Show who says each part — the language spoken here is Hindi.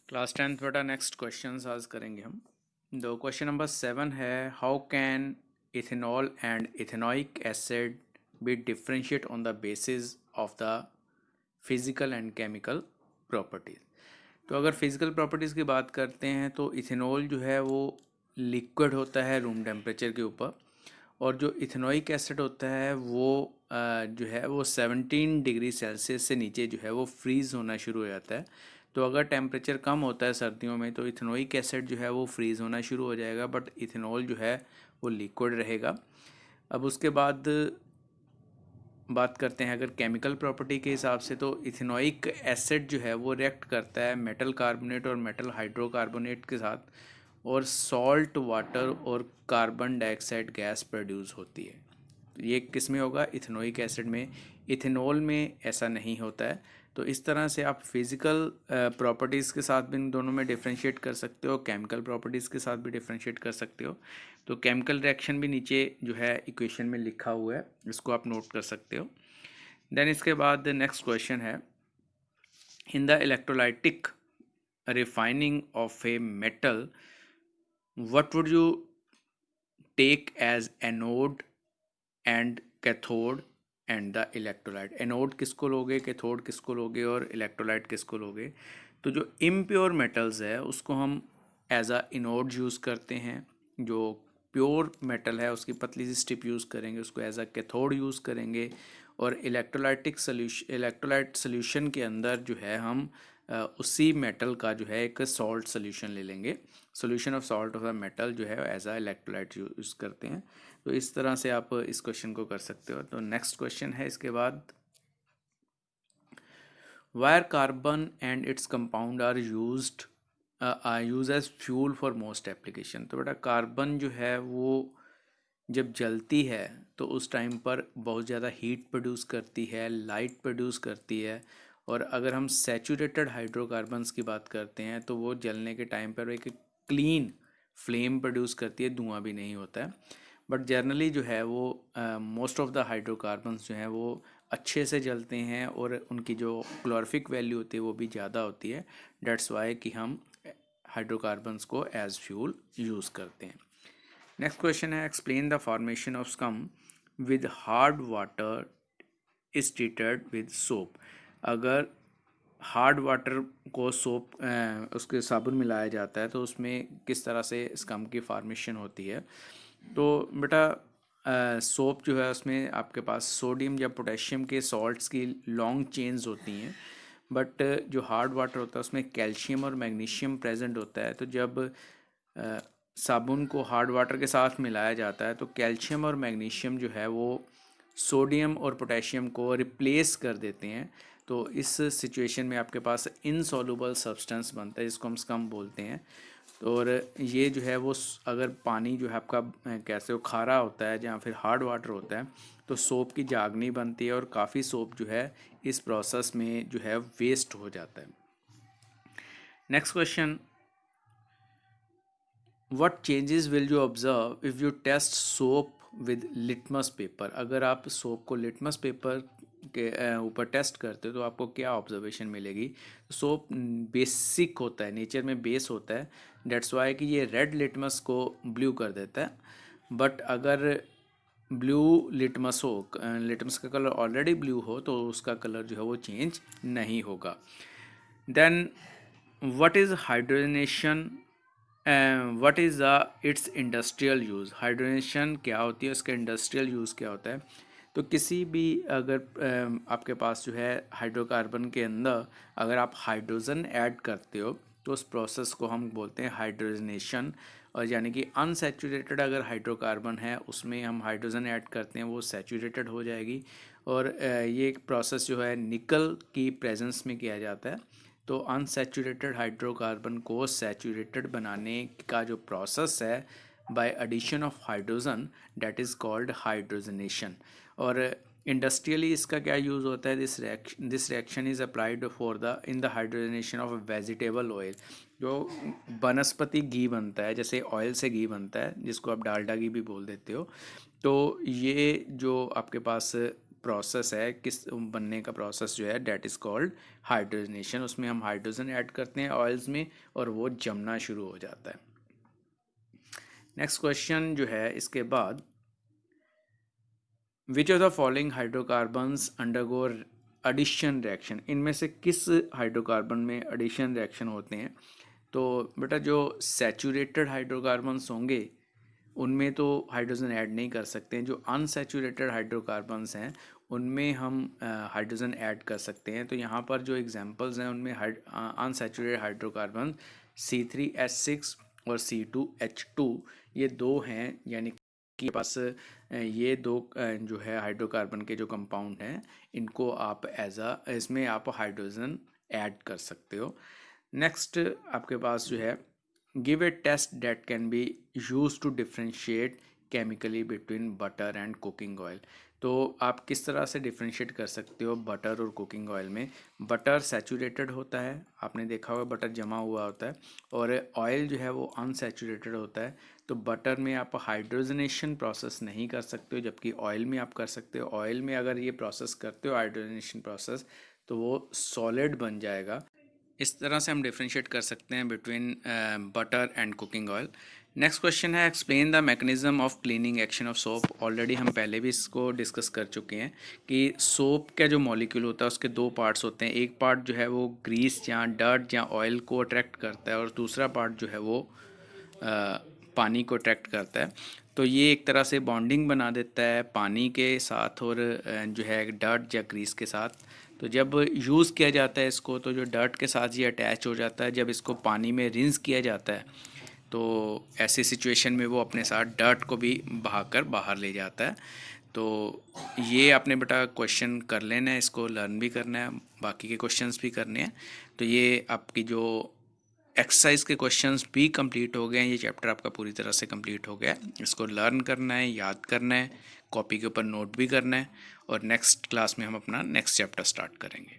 Speaker 1: क्लास 10th बेटा नेक्स्ट क्वेश्चन आज करेंगे हम। दो क्वेश्चन नंबर 7 है, how can ethanol and ethanoic acid be differentiate on the basis of the physical and chemical properties. तो अगर फिजिकल प्रॉपर्टीज़ की बात करते हैं तो इथेनॉल जो है वो लिक्विड होता है रूम टेम्परेचर के ऊपर, और जो इथेनॉइक एसिड होता है वो जो है वो 17 डिग्री सेल्सियस से नीचे जो है वो फ्रीज़ होना शुरू हो जाता है। तो अगर टेम्परेचर कम होता है सर्दियों में तो इथेनॉइक एसिड जो है वो फ्रीज़ होना शुरू हो जाएगा, बट इथेनॉल जो है वो लिक्विड रहेगा। अब उसके बाद बात करते हैं अगर केमिकल प्रॉपर्टी के हिसाब से, तो इथेनॉइक एसिड जो है वो रिएक्ट करता है मेटल कार्बोनेट और मेटल हाइड्रोकार्बोनेट के साथ, और सॉल्ट वाटर और कार्बन डाइऑक्साइड गैस प्रोड्यूस होती है। तो ये किस में होगा? इथेनोइक एसिड में। इथेनॉल में ऐसा नहीं होता है। तो इस तरह से आप फिज़िकल प्रॉपर्टीज़ के साथ भी इन दोनों में डिफरेंशिएट कर सकते हो, केमिकल प्रॉपर्टीज़ के साथ भी डिफरेंशिएट कर सकते हो। तो केमिकल रिएक्शन भी नीचे जो है इक्वेशन में लिखा हुआ है, इसको आप नोट कर सकते हो। देन इसके बाद नेक्स्ट क्वेश्चन है, in the electrolytic refining of a metal what would you take as anode and cathode and the electrolyte. Anode किसको लोगे, कैथोड किसको लोगे, और इलेक्ट्रोलाइट किसको लोगे। तो जो इम्प्योर मेटल्स है उसको हम एज अ इनोड यूज़ करते हैं, जो प्योर मेटल है उसकी पतली सी स्ट्रिप यूज़ करेंगे, उसको एज अ कैथोड यूज़ करेंगे। और इलेक्ट्रोलाइट सोल्यूशन के अंदर जो है हम उसी मेटल का जो है एक सॉल्ट सोल्यूशन ले लेंगे, solution of salt of the metal जो है एज अ इलेक्ट्रोलाइट यूज़ करते हैं। तो इस तरह से आप इस क्वेश्चन को कर सकते हो। तो नेक्स्ट क्वेश्चन है इसके बाद, why are carbon and its compound are use as fuel for most application. तो बेटा कार्बन जो है वो जब जलती है तो उस टाइम पर बहुत ज़्यादा हीट प्रोड्यूस करती है, लाइट प्रोड्यूस करती है। और अगर हम सैचुरेटेड हाइड्रोकार्बन्स की बात करते हैं तो वो जलने के टाइम पर एक क्लीन फ्लेम प्रोड्यूस करती है, धुआं भी नहीं होता है। बट जनरली जो है वो मोस्ट ऑफ द हाइड्रोकार्बन्स जो हैं वो अच्छे से जलते हैं, और उनकी जो क्लोरिफिक वैल्यू होती है वो भी ज़्यादा होती है। डेट्स वाई कि हम हाइड्रोकार्बन्स को एज फ्यूल यूज़ करते हैं। नेक्स्ट क्वेश्चन है, explain the formation of scum with hard water is treated with soap. अगर हार्ड वाटर को सोप उसके साबुन मिलाया जाता है तो उसमें किस तरह से स्कम की फॉर्मेशन होती है। तो बेटा सोप जो है उसमें आपके पास सोडियम या पोटेशियम के सॉल्ट्स की लॉन्ग चेन्स होती हैं, बट जो हार्ड वाटर होता है उसमें कैल्शियम और मैग्नीशियम प्रेजेंट होता है। तो जब साबुन को हार्ड वाटर के साथ मिलाया जाता है तो कैल्शियम और मैग्नीशियम जो है वो सोडियम और पोटेशियम को रिप्लेस कर देते हैं। तो इस सिचुएशन में आपके पास इनसॉल्युबल सब्सटेंस बनता है जिसको हम स्कम बोलते हैं। और ये जो है वो अगर पानी जो है आपका कैसे वो खारा होता है या फिर हार्ड वाटर होता है तो सोप की जागनी बनती है, और काफ़ी सोप जो है इस प्रोसेस में जो है वेस्ट हो जाता है। Next question, what changes will you observe if you test soap with litmus paper. अगर आप सोप को लिटमस पेपर के ऊपर टेस्ट करते हो तो आपको क्या ऑब्जर्वेशन मिलेगी। सोप बेसिक होता है, नेचर में बेस होता है, डेट्स वाई कि ये रेड लिटमस को ब्लू कर देता है। बट अगर ब्लू लिटमस हो, लिटमस का कलर ऑलरेडी ब्लू हो, तो उसका कलर जो है वो चेंज नहीं होगा। Then what is hydrogenation, what is the its industrial use. Hydrogenation क्या होती है, उसका इंडस्ट्रियल यूज़ क्या होता है। तो किसी भी अगर आपके पास जो है हाइड्रोकार्बन के अंदर अगर आप हाइड्रोजन ऐड करते हो तो उस प्रोसेस को हम बोलते हैं हाइड्रोजनेशन। और यानी कि अनसैचुरेटेड अगर हाइड्रोकार्बन है उसमें हम हाइड्रोजन ऐड करते हैं वो सैचुरेटेड हो जाएगी। और ये प्रोसेस जो है निकल की प्रेजेंस में किया जाता है। तो अनसैचुरेटेड हाइड्रोकार्बन को सैचुरेटेड बनाने का जो प्रोसेस है by addition of hydrogen, that is called hydrogenation. और इंडस्ट्रियली इसका क्या यूज़ होता है, this reaction is applied for the in the hydrogenation of vegetable oil. जो वनस्पति घी बनता है, जैसे ऑयल से घी बनता है जिसको आप डालडा घी भी बोल देते हो, तो ये जो आपके पास प्रोसेस है, किस बनने का प्रोसेस जो है, डेट इज़ कॉल्ड हाइड्रोजनेशन। उसमें हम हाइड्रोजन ऐड करते हैं ऑयल्स में और वो जमना शुरू हो जाता है। नेक्स्ट क्वेश्चन जो है इसके बाद, which of the following hydrocarbons undergo addition reaction, इनमें से किस हाइड्रोकार्बन में एडिशन रिएक्शन होते हैं? तो बेटा जो सैचुरेटेड हाइड्रोकार्बन्स होंगे उनमें तो हाइड्रोजन ऐड नहीं कर सकते हैं। जो अनसैचुरेटेड हाइड्रोकार्बन्स हैं उनमें हम हाइड्रोजन ऐड कर सकते हैं। तो यहाँ पर जो एग्जांपल्स हैं उनमें अनसैचुरेटेड हाइड्रोकार्बन C3H6 और C2H2 ये दो हैं, यानी कि पास ये दो जो है हाइड्रोकार्बन के जो कंपाउंड हैं इनको आप इसमें आप हाइड्रोजन ऐड कर सकते हो। नेक्स्ट आपके पास जो है, give a test that can be use to differentiate chemically between butter and cooking oil. तो आप किस तरह से डिफ्रेंशिएट कर सकते हो बटर और कुकिंग ऑयल में? बटर सैचुरेटेड होता है, आपने देखा होगा बटर जमा हुआ होता है, और ऑयल जो है वो अनसैचुरेटेड होता है। तो बटर में आप हाइड्रोजनेशन प्रोसेस नहीं कर सकते हो, जबकि ऑयल में आप कर सकते हो। ऑयल में अगर ये प्रोसेस करते हो हाइड्रोजनेशन प्रोसेस तो वो सॉलिड बन जाएगा। इस तरह से हम डिफ्रेंशिएट कर सकते हैं between butter and cooking oil. Next question है, explain the mechanism of cleaning action of soap. Already हम पहले भी इसको डिस्कस कर चुके हैं कि सोप का जो मॉलिक्यूल होता है उसके दो पार्ट्स होते हैं। एक पार्ट जो है वो ग्रीस या डर्ट या ऑयल को अट्रैक्ट करता है और दूसरा पार्ट जो है वो पानी को अट्रैक्ट करता है। तो ये एक तरह से बॉन्डिंग बना देता है पानी के साथ और जो है डर्ट या ग्रीस के साथ। तो जब यूज़ किया जाता है इसको तो जो डर्ट के साथ ये अटैच हो जाता है। जब इसको पानी में रिंस किया जाता है तो ऐसी सिचुएशन में वो अपने साथ डर्ट को भी बहाकर बाहर ले जाता है। तो ये आपने बेटा क्वेश्चन कर लेना है, इसको लर्न भी करना है, बाकी के क्वेश्चंस भी करने हैं। तो ये आपकी जो एक्सरसाइज के क्वेश्चंस भी कंप्लीट हो गए हैं, ये चैप्टर आपका पूरी तरह से कंप्लीट हो गया है। इसको लर्न करना है, याद करना है, कॉपी के ऊपर नोट भी करना है, और नेक्स्ट क्लास में हम अपना नेक्स्ट चैप्टर स्टार्ट करेंगे।